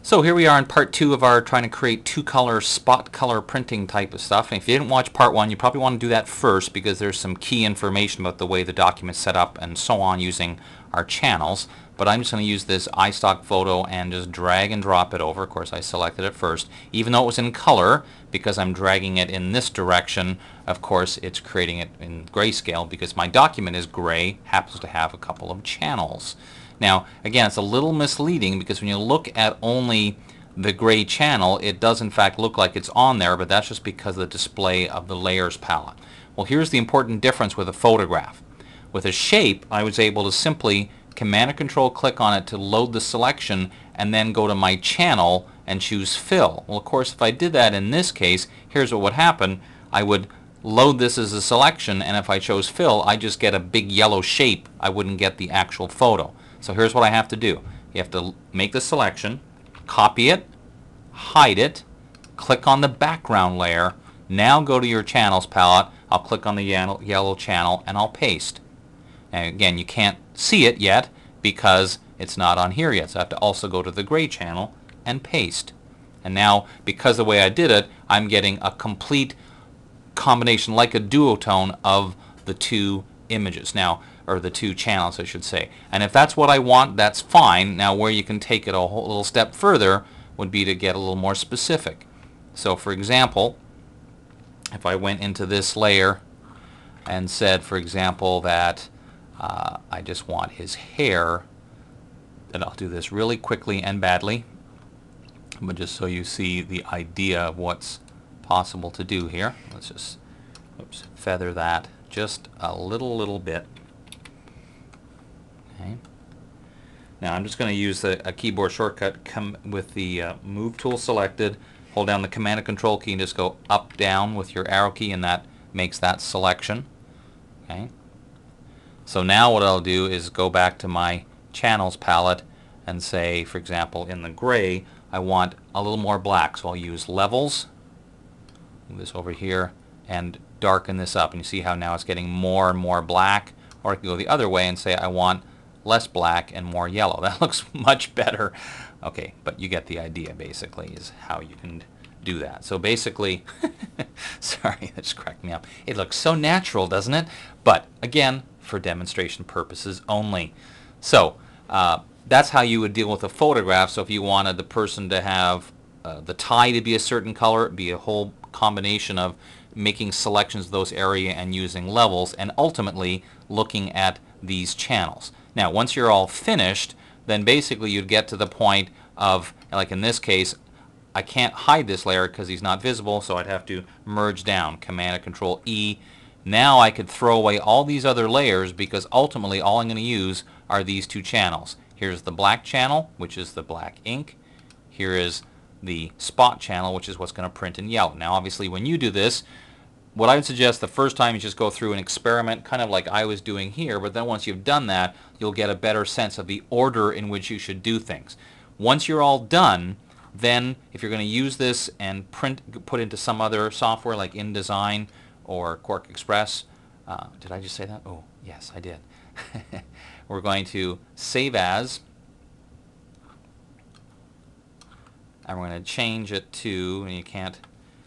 So here we are in part 2 of our trying to create two-color spot color printing type of stuff. And if you didn't watch part 1, you probably want to do that first because there's some key information about the way the document's set up and so on using our channels. But I'm just going to use this iStock photo and just drag and drop it over. Of course, I selected it first. Even though it was in color, because I'm dragging it in this direction, of course, it's creating it in grayscale because my document is gray, happens to have a couple of channels. Now, again, it's a little misleading because when you look at only the gray channel, it does in fact look like it's on there, but that's just because of the display of the layers palette. Well, here's the important difference with a photograph. With a shape, I was able to simply Command and Control click on it to load the selection and then go to my channel and choose fill. Well, of course, if I did that in this case, here's what would happen. I would load this as a selection, and if I chose fill, I just get a big yellow shape. I wouldn't get the actual photo. So here's what I have to do. You have to make the selection, copy it, hide it, click on the background layer. Now go to your channels palette. I'll click on the yellow channel and I'll paste. Now again, you can't see it yet because it's not on here yet. So I have to also go to the gray channel and paste. And now, because the way I did it, I'm getting a complete combination, like a duotone, of the two images. Now, or the two channels, I should say. And if that's what I want, that's fine. Now, where you can take it a whole little step further would be to get a little more specific. So, for example, if I went into this layer and said, for example, that I just want his hair, and I'll do this really quickly and badly, but just so you see the idea of what's possible to do here. Let's just feather that just a little bit. Okay. Now I'm just going to use a keyboard shortcut with the Move tool selected, hold down the Command and Control key and just go up, down with your arrow key, and that makes that selection. Okay. So now what I'll do is go back to my channels palette and say, for example, in the gray, I want a little more black. So I'll use levels, move this over here, and darken this up. And you see how now it's getting more and more black. Or I can go the other way and say I want less black and more yellow. That looks much better. Okay, but you get the idea, basically, is how you can do that. So basically, sorry, that just cracked me up. It looks so natural, doesn't it? But again, for demonstration purposes only. So that's how you would deal with a photograph. So if you wanted the person to have the tie to be a certain color, it'd be a whole combination of making selections of those area and using levels, and ultimately looking at these channels. Now, once you're all finished, then basically you'd get to the point of, like in this case, I can't hide this layer because he's not visible, so I'd have to merge down, Command and Control E. Now I could throw away all these other layers because ultimately all I'm going to use are these two channels. Here's the black channel, which is the black ink. Here is the spot channel, which is what's going to print in yellow. Now obviously when you do this, what I would suggest the first time you just go through and experiment, kind of like I was doing here, but then once you've done that, you'll get a better sense of the order in which you should do things. Once you're all done, then if you're going to use this and put into some other software like InDesign or Quark Express, did I just say that? Oh, yes, I did. We're going to save as, and we're going to change it to, and you can't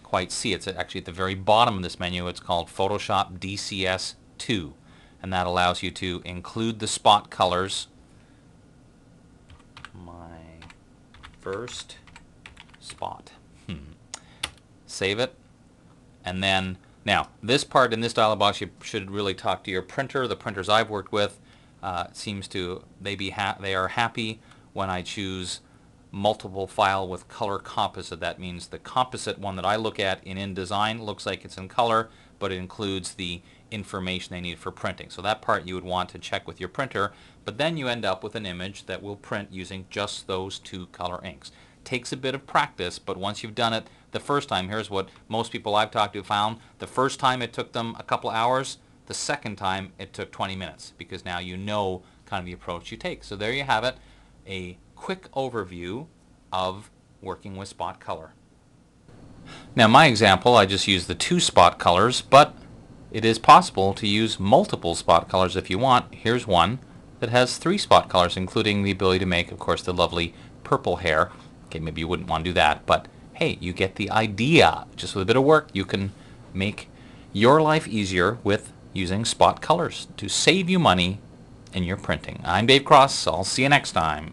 quite see it, it's actually at the very bottom of this menu. It's called Photoshop DCS 2, and that allows you to include the spot colors. My first spot. Save it, and then now this part in this dialog box, you should really talk to your printer. The printers I've worked with seems to they are happy when I choose multiple file with color composite. That means the composite one that I look at in InDesign looks like it's in color, but it includes the information they need for printing. So that part you would want to check with your printer, but then you end up with an image that will print using just those two color inks. Takes a bit of practice, but once you've done it the first time, here's what most people I've talked to found. The first time it took them a couple hours, the second time it took 20 minutes, because now you know kind of the approach you take. So there you have it, a quick overview of working with spot color. Now my example, I just used the two spot colors, but it is possible to use multiple spot colors if you want. Here's one that has 3 spot colors, including the ability to make, of course, the lovely purple hair. Okay, maybe you wouldn't want to do that, but hey, you get the idea. Just with a bit of work, you can make your life easier with using spot colors to save you money in your printing. I'm Dave Cross. I'll see you next time.